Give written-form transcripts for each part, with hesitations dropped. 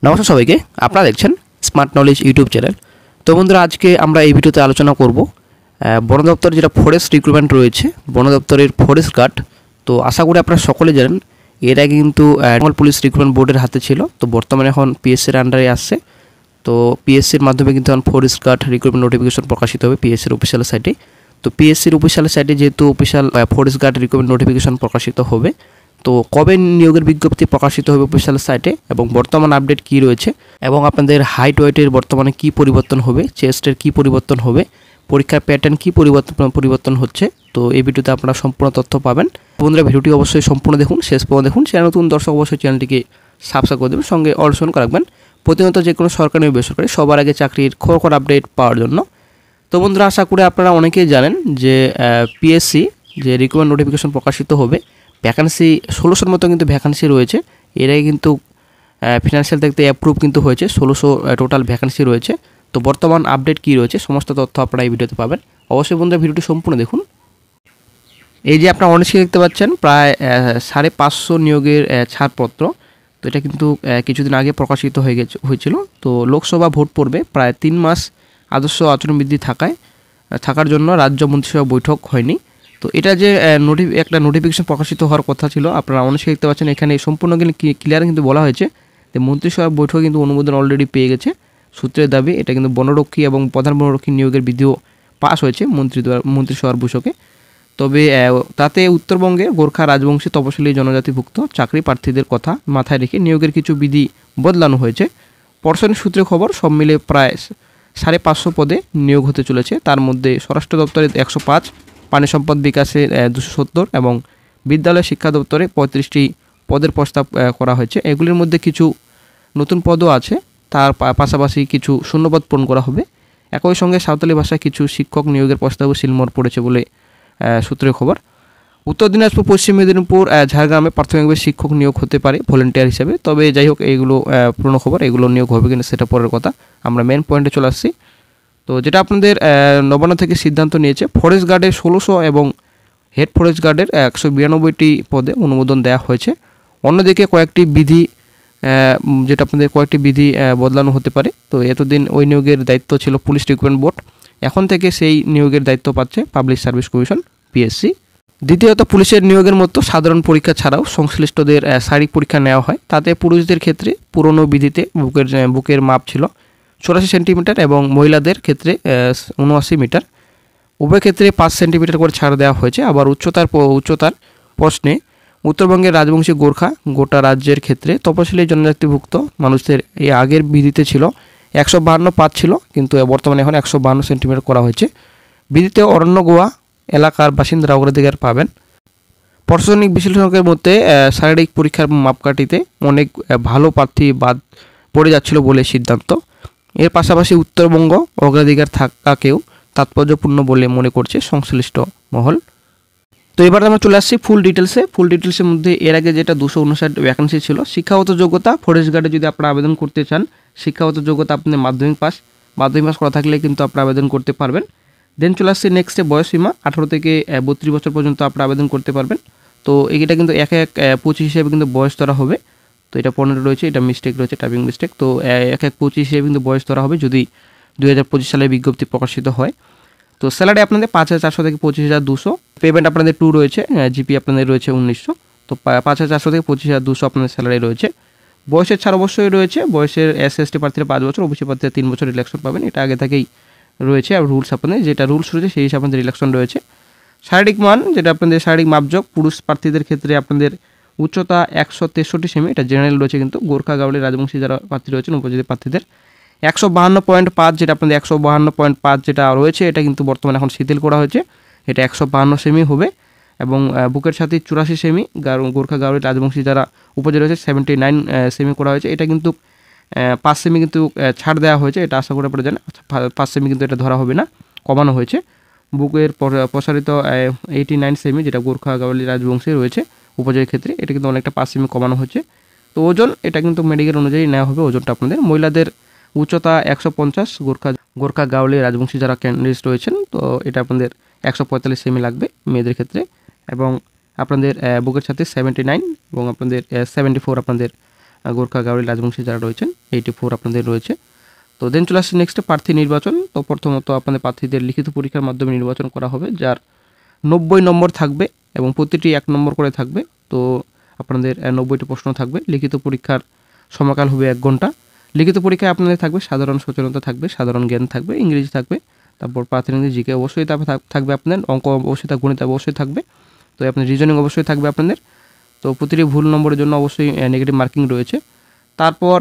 নমস্কার সবাইকে, আপনারা দেখছেন স্মার্ট নলেজ ইউটিউব চ্যানেল। তো বন্ধুরা, আজকে আমরা এই ভিডিওতে আলোচনা করব বন দপ্তর যেটা ফরেস্ট রিক্রুটমেন্ট রয়েছে, বন দপ্তরের ফরেস্ট গার্ড। তো আশা করি আপনারা সকলে জানেন এর আগে কিন্তু বেঙ্গল পুলিশ রিক্রুটমেন্ট বোর্ডের হাতে ছিল, তো বর্তমানে এখন পিএসসির আন্ডারে আসছে। তো পিএসসির মাধ্যমে কিন্তু এখন ফরেস্ট গার্ড রিক্রুটমেন্ট নোটিফিকেশন প্রকাশিত হবে পিএসসির অফিসিয়াল সাইটে। তো পিএসসির অফিসিয়াল সাইটে যেহেতু official forest guard recruitment notification প্রকাশিত হবে, তো কবে নিয়োগের বিজ্ঞপ্তি প্রকাশিত হবে অফিসিয়াল সাইটে এবং বর্তমান আপডেট কী রয়েছে এবং আপনাদের হাইট ওয়েটের বর্তমানে কী পরিবর্তন হবে, চেস্টের কী পরিবর্তন হবে, পরীক্ষার প্যাটার্ন কী পরিবর্তন হচ্ছে, তো এই ভিডিওতে আপনারা সম্পূর্ণ তথ্য পাবেন। বন্ধুরা, ভিডিওটি অবশ্যই সম্পূর্ণ দেখুন, শেষ পর্যন্ত দেখুন। চ্যানেল নতুন দর্শক অবশ্যই চ্যানেলটিকে সাবস্ক্রাইব করে দেবেন, সঙ্গে অল অন করে রাখবেন প্রতিনিয়ত যে কোনো সরকারি ও বেসরকারি সবার আগে চাকরির খবর আপডেট পাওয়ার জন্য। তো বন্ধুরা, আশা করি আপনারা অনেকেই জানেন যে পিএসসি যে রিক্রুটমেন্ট নোটিফিকেশন প্রকাশিত হবে, ভ্যাকান্সি 1600-র মতো কিন্তু ভ্যাকান্সি রয়েছে। এর আগে কিন্তু ফিনান্সিয়াল দেখতে অ্যাপ্রুভ কিন্তু হয়েছে, 1600 টোটাল ভ্যাকান্সি রয়েছে। তো বর্তমান আপডেট কী রয়েছে সমস্ত তথ্য আপনারা এই ভিডিওতে পাবেন। অবশ্যই বন্ধুরা, ভিডিওটি সম্পূর্ণ দেখুন। এই যে আপনারা অনেক দেখতে পাচ্ছেন প্রায় 550 নিয়োগের ছাড়পত্র। তো এটা কিন্তু কিছুদিন আগে প্রকাশিত হয়েছিল। তো লোকসভা ভোট পড়বে প্রায় 3 মাস আদর্শ আচরণবিধি থাকার জন্য রাজ্য মন্ত্রিসভা বৈঠক হয়নি। তো এটা যে একটা নোটিফিকেশন প্রকাশিত হওয়ার কথা ছিল, আপনারা অনেকে দেখতে পাচ্ছেন এখানে সম্পূর্ণ ক্লিয়ার কিন্তু বলা হয়েছে যে মন্ত্রিসভা বৈঠক কিন্তু অনুমোদন অলরেডি পেয়ে গেছে। সূত্রের দাবি এটা কিন্তু বনরক্ষী এবং প্রধান বনরক্ষী নিয়োগের বিধিও পাস হয়েছে মন্ত্রিসভার বৈঠকে। তবে তাতে উত্তরবঙ্গে গোর্খা রাজবংশী তপশিলি জনজাতিভুক্ত চাকরি প্রার্থীদের কথা মাথায় রেখে নিয়োগের কিছু বিধি বদলানো হয়েছে। প্রশাসনিক সূত্রে খবর, সব মিলে প্রায় 550 পদে নিয়োগ হতে চলেছে। তার মধ্যে স্বরাষ্ট্র দপ্তরে 105, পানি সম্পদ বিকাশে 270 এবং বিদ্যালয় শিক্ষা দপ্তরে 35টি পদের প্রস্তাব করা হয়েছে। এগুলির মধ্যে কিছু নতুন পদও আছে, তার পাশাপাশি কিছু শূন্যপদ পূরণ করা হবে। একই সঙ্গে সাঁওতালি ভাষায় কিছু শিক্ষক নিয়োগের প্রস্তাবও শিলমোহর পড়েছে বলে সূত্রের খবর। উত্তর দিনাজপুর, পশ্চিম মেদিনীপুর, ঝাড়গ্রামে প্রাথমিকভাবে শিক্ষক নিয়োগ হতে পারে ভলেন্টিয়ার হিসেবে। তবে যাই হোক, এইগুলো পুরনো খবর, এগুলো নিয়োগ হবে কিনা সেটা পরের কথা। আমরা মেন পয়েন্টে চলে আসছি। তো যেটা আপনাদের নবান্ন থেকে সিদ্ধান্ত নিয়েছে, ফরেস্ট গার্ডের 1600 এবং হেড ফরেস্ট গার্ডের 192টি পদে অনুমোদন দেওয়া হয়েছে। অন্যদিকে কয়েকটি বিধি বদলানো হতে পারে। তো এতদিন ওই নিয়োগের দায়িত্ব ছিল পুলিশ রিক্রুটমেন্ট বোর্ড, এখন থেকে সেই নিয়োগের দায়িত্ব পাচ্ছে পাবলিক সার্ভিস কমিশন পিএসসি। দ্বিতীয়ত, পুলিশের নিয়োগের মতো সাধারণ পরীক্ষা ছাড়াও সংশ্লিষ্টদের শারীরিক পরীক্ষা নেওয়া হয়। তাতে পুরুষদের ক্ষেত্রে পুরনো বিধিতে বুকের মাপ ছিল 84 সেন্টিমিটার এবং মহিলাদের ক্ষেত্রে 79 মিটার। উভয় ক্ষেত্রে 5 সেন্টিমিটার করে ছাড় দেওয়া হয়েছে। আবার উচ্চতার প্রশ্নে উত্তরবঙ্গের রাজবংশী গোর্খা গোটা রাজ্যের ক্ষেত্রে তপশিলি জনজাতিভুক্ত মানুষদের এই আগের বিধিতে ছিল 152 পাত ছিল, কিন্তু বর্তমানে এখন 152 সেন্টিমিটার করা হয়েছে। বিধিতে অরণ্য গোয়া এলাকার বাসিন্দারা অগ্রাধিকার পাবেন। প্রশাসনিক বিশ্লেষকের মধ্যে শারীরিক পরীক্ষার মাপকাঠিতে অনেক ভালো প্রার্থী বাদ পড়ে যাচ্ছিল বলে সিদ্ধান্ত। এর পাশাপাশি উত্তরবঙ্গ অগ্রাধিকার থাকাকেও তাৎপর্যপূর্ণ বলে মনে করছে সংশ্লিষ্ট মহল। তো এবার আমরা চলে আসছি ফুল ডিটেলসের মধ্যে এর আগে যেটা 259 ভ্যাকেন্সি ছিল, শিক্ষাগত যোগ্যতা ফরেস্ট গার্ডে যদি আপনারা আবেদন করতে চান, শিক্ষাগত যোগ্যতা আপনাদের মাধ্যমিক পাস করা থাকলে কিন্তু আপনারা আবেদন করতে পারবেন। দেন চলে আসছে নেক্সটে বয়সসীমা 18 থেকে 32 বছর পর্যন্ত আপনারা আবেদন করতে পারবেন। তো এটা কিন্তু 1-1-25 হিসেবে কিন্তু বয়স ধরা হবে। তো এটা 15 রয়েছে, এটা মিস্টেক রয়েছে, টাইপিং মিস্টেক। তো 1-1-25 হিসেবে কিন্তু বয়স ধরা হবে যদি 2025 সালে বিজ্ঞপ্তি প্রকাশিত হয়। তো স্যালারি আপনাদের 5400 থেকে 25200। পেমেন্ট আপনাদের 2 রয়েছে, জিপি আপনাদের রয়েছে 1900। তো 5400 থেকে 25200 আপনাদের স্যালারি রয়েছে। বয়সের ছাড় অবশ্যই রয়েছে। বয়সের এসসি প্রার্থীরা 5 বছর, ওবিসি প্রার্থীরা 3 বছর রিল্যাক্সন পাবেন, এটা আগে থেকেই রয়েছে। আর রুলস আপনাদের যেটা রুলস রয়েছে সেই হিসাবে আপনাদের রিল্যাক্সন রয়েছে। শারীরিক মান, যেটা আপনাদের শারীরিক মাপজোক, পুরুষ প্রার্থীদের ক্ষেত্রে আপনাদের উচ্চতা 163 সেমি, এটা জেনারেল রয়েছে। কিন্তু গোর্খা গাওলি রাজবংশী যারা প্রার্থী রয়েছেন উপজাতি প্রার্থীদের 152.5, যেটা আপনাদের 152.5 যেটা রয়েছে এটা কিন্তু বর্তমানে এখন শিথিল করা হয়েছে, এটা 152 সেমি হবে। এবং বুকের সাথে 84 সেমি গোর্খা গাওলি রাজবংশী যারা উপজাতি রয়েছে 79 সেমি করা হয়েছে। এটা কিন্তু 5 সেমি কিন্তু ছাড় দেওয়া হয়েছে, এটা আশা করে আপনারা জানেন। 5 সেমি কিন্তু এটা ধরা হবে না, কমানো হয়েছে। বুকের প্রসারিত 89 সেমি যেটা গোর্খা গাওলি রাজবংশী রয়েছে উপজাতির ক্ষেত্রে, এটা কিন্তু অনেকটা 5 সেমি কমানো হচ্ছে। তো ওজন এটা কিন্তু মেডিকেল অনুযায়ী নেওয়া হবে ওজনটা আপনাদের। মহিলাদের উচ্চতা 150, গোর্খা গাওলি রাজবংশী যারা ক্যান্ডিডেট রয়েছেন, তো এটা আপনাদের 145 সেমি লাগবে মেয়েদের ক্ষেত্রে। এবং আপনাদের বুকের সাথে 79 এবং আপনাদের 74 আপনাদের গোর্খা গাওলি রাজবংশী যারা রয়েছেন 84 আপনাদের রয়েছে। তো দেন চলে আসছে নেক্সটে প্রার্থী নির্বাচন। তো প্রথমত আপনাদের প্রার্থীদের লিখিত পরীক্ষার মাধ্যমে নির্বাচন করা হবে, যার 90 নম্বর থাকবে এবং প্রতিটি 1 নম্বর করে থাকবে। তো আপনাদের 90টি প্রশ্ন থাকবে। লিখিত পরীক্ষার সময়কাল হবে 1 ঘন্টা। লিখিত পরীক্ষায় আপনাদের থাকবে সাধারণ সচেতনতা থাকবে, সাধারণ জ্ঞান থাকবে, ইংরেজি থাকবে, তারপর প্রাথমিক জিকে অবশ্যই থাকবে আপনাদের, অঙ্ক অবশ্যই থাকবে, গণিত অবশ্যই থাকবে, তো আপনার রিজনিং অবশ্যই থাকবে আপনাদের। তো প্রতিটি ভুল নম্বরের জন্য অবশ্যই নেগেটিভ মার্কিং রয়েছে। তারপর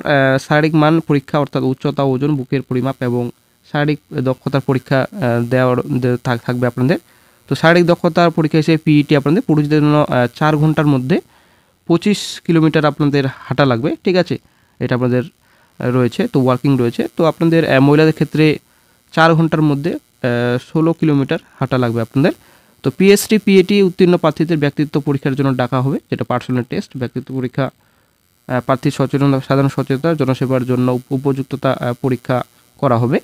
শারীরিক মান পরীক্ষা, অর্থাৎ উচ্চতা, ওজন, বুকের পরিমাপ এবং শারীরিক দক্ষতার পরীক্ষা থাকবে আপনাদের। তো শারীরিক দক্ষতার পরীক্ষা হিসেবে পিইটি আপনাদের পুরুষদের জন্য 4 ঘন্টার মধ্যে 25 কিলোমিটার আপনাদের হাঁটা লাগবে, ঠিক আছে, এটা আপনাদের রয়েছে। তো ওয়ার্কিং রয়েছে। তো আপনাদের মহিলাদের ক্ষেত্রে 4 ঘন্টার মধ্যে 16 কিলোমিটার হাঁটা লাগবে আপনাদের। তো পিএসটি পিএটি উত্তীর্ণ প্রার্থীদের ব্যক্তিত্ব পরীক্ষার জন্য ডাকা হবে, যেটা পার্সোনাল টেস্ট। ব্যক্তিত্ব পরীক্ষা প্রার্থীর সচেতনতা, সাধারণ সচেতনতা, জনসেবার জন্য উপযুক্ততা পরীক্ষা করা হবে।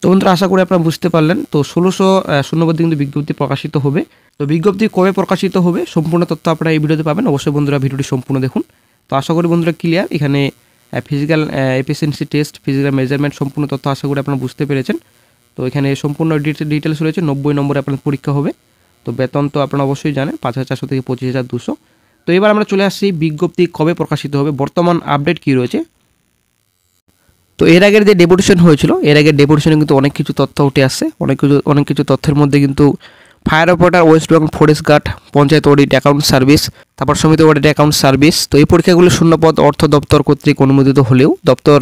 তো বন্ধুরা আশা করি আপনারা বুঝতে পারলেন। তো 1600 শূন্যপদে কিন্তু বিজ্ঞপ্তি প্রকাশিত হবে। তো বিজ্ঞপ্তি কবে প্রকাশিত হবে সম্পূর্ণ তথ্য আপনারা এই ভিডিওতে পাবেন। অবশ্যই বন্ধুরা ভিডিওটি সম্পূর্ণ দেখুন। তো আশা করি বন্ধুরা ক্লিয়ার। এখানে physical efficiency test, physical measurement সম্পূর্ণ তথ্য আশা করি আপনারা বুঝতে পেরেছেন। তো এখানে সম্পূর্ণ ডিটেলস রয়েছে। 90 নম্বরে আপনার পরীক্ষা হবে। তো বেতন তো আপনারা অবশ্যই জানেন 5400 থেকে 25200। তো এবার আমরা চলে আসছি বিজ্ঞপ্তি কবে প্রকাশিত হবে, বর্তমান আপডেট কী রয়েছে। তো এর আগের যে ডেপুটেশন হয়েছিল, এর আগের ডেপুটেশনে কিন্তু অনেক কিছু তথ্য উঠে আসছে। অনেক কিছু তথ্যের মধ্যে কিন্তু fire operator, West Bengal forest guard, panchayat audit account service, তারপর সমিতি অডিট অ্যাকাউন্ট সার্ভিস। তো এই পরীক্ষাগুলো শূন্যপদ অর্থ দপ্তর কর্তৃক অনুমোদিত হলেও দপ্তর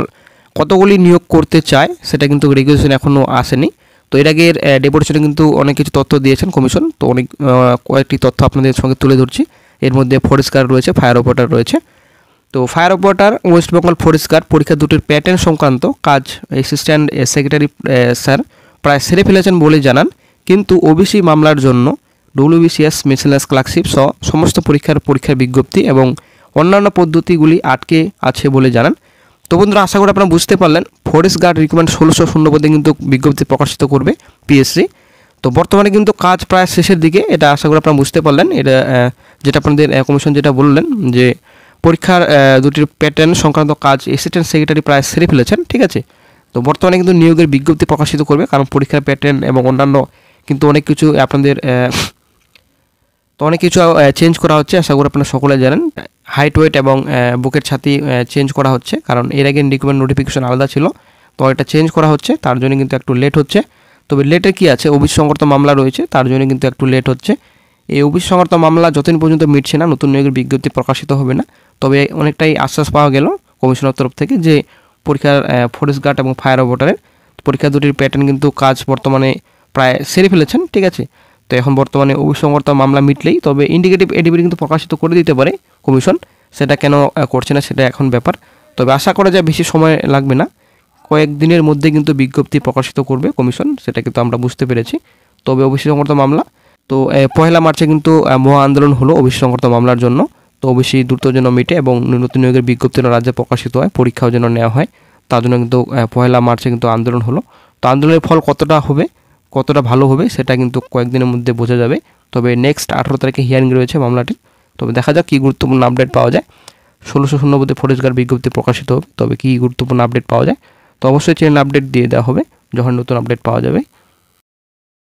কতগুলি নিয়োগ করতে চায় সেটা কিন্তু রেগুলেশন এখনও আসেনি। তো এর আগের ডেপুটেশনে কিন্তু অনেক কিছু তথ্য দিয়েছেন কমিশন। তো কয়েকটি তথ্য আপনাদের সঙ্গে তুলে ধরছি। এর মধ্যে ফরেস্ট গার্ড রয়েছে, ফায়ার অপারেটর রয়েছে। তো fire operator, West Bengal forest guard পরীক্ষা দুটির প্যাটার্ন সংক্রান্ত কাজ অ্যাসিস্ট্যান্ট সেক্রেটারি স্যার প্রায় সেরে ফেলেছেন বলে জানান, কিন্তু ওবিসি মামলার জন্য ডব্লিউবিসিএস মিসেলাস ক্লার্কশিপ সহ সমস্ত পরীক্ষার বিজ্ঞপ্তি এবং অন্যান্য পদ্ধতিগুলি আটকে আছে বলে জানান। তো বন্ধুরা আশা করি আপনারা বুঝতে পারলেন। ফরেস্ট গার্ড রিক্রুটমেন্ট 1600 শূন্যপদে কিন্তু বিজ্ঞপ্তি প্রকাশিত করবে পিএসসি। তো বর্তমানে কিন্তু কাজ প্রায় শেষের দিকে, এটা আশা করি আপনারা বুঝতে পারলেন। এটা যেটা আপনাদের কমিশন যেটা বললেন যে পরীক্ষার দুটির প্যাটার্ন সংক্রান্ত কাজ অ্যাসিস্ট্যান্ট সেক্রেটারি প্রায় সেরে ফেলেছেন, ঠিক আছে। তো বর্তমানে কিন্তু নিয়োগের বিজ্ঞপ্তি প্রকাশিত করবে, কারণ পরীক্ষার প্যাটার্ন এবং অন্যান্য কিন্তু অনেক কিছু আপনাদের চেঞ্জ করা হচ্ছে। আশা করি আপনারা সকলে জানেন। হাইট, ওয়েট এবং বুকের ছাতি চেঞ্জ করা হচ্ছে, কারণ এর আগে রিক্রুটমেন্ট নোটিফিকেশন আলাদা ছিল। তো এটা চেঞ্জ করা হচ্ছে, তার জন্য কিন্তু একটু লেট হচ্ছে। তবে লেটের কি আছে, ওবিসি সংক্রান্ত মামলা রয়েছে, তার জন্য কিন্তু একটু লেট হচ্ছে। এই ওবিসি সংক্রান্ত মামলা যতদিন পর্যন্ত মিটছে না, নতুন নিয়োগের বিজ্ঞপ্তি প্রকাশিত হবে না। তবে অনেকটাই আশ্বাস পাওয়া গেল কমিশনের তরফ থেকে যে পরীক্ষার ফরেস্ট গার্ড এবং ফায়ার অপারেটরের পরীক্ষা দুটির প্যাটার্ন কিন্তু কাজ বর্তমানে প্রায় সেরে ফেলেছেন, ঠিক আছে। তো এখন বর্তমানে ওবিসি সংক্রান্ত মামলা মিটলেই তবে ইন্ডিকেটিভ এডিবিটি কিন্তু প্রকাশিত করে দিতে পারে কমিশন। সেটা কেন করছে না সেটা এখন ব্যাপার। তবে আশা করা যায় বেশি সময় লাগবে না, কয়েকদিনের মধ্যে কিন্তু বিজ্ঞপ্তি প্রকাশিত করবে কমিশন, সেটা কিন্তু আমরা বুঝতে পেরেছি। তবে ওবিসি সংক্রান্ত মামলা তো 1 মার্চে কিন্তু মহা আন্দোলন হলো ওবিসি সংক্রান্ত মামলার জন্য। তো ওবিসি দ্রুত যেন মিটে এবং নতুন নিয়োগের বিজ্ঞপ্তি রাজ্যে প্রকাশিত হয়, পরীক্ষাও যেন নেওয়া হয়, তার জন্য কিন্তু 1 মার্চে কিন্তু আন্দোলন হলো। তো আন্দোলনের ফল কতটা হবে, কতটা ভালো হবে সেটা কিন্তু কয়েকদিনের মধ্যে বোঝা যাবে। তবে নেক্সট 18 তারিখে হিয়ারিং রয়েছে মামলাটি। তবে দেখা যাক কী গুরুত্বপূর্ণ আপডেট পাওয়া যায়। 1600 শূন্যপদে ফরেস্ট গার্ড বিজ্ঞপ্তি প্রকাশিত হবে, তবে কী গুরুত্বপূর্ণ আপডেট পাওয়া যায়। তো অবশ্যই চ্যানেল আপডেট দিয়ে দেওয়া হবে যখন নতুন আপডেট পাওয়া যাবে।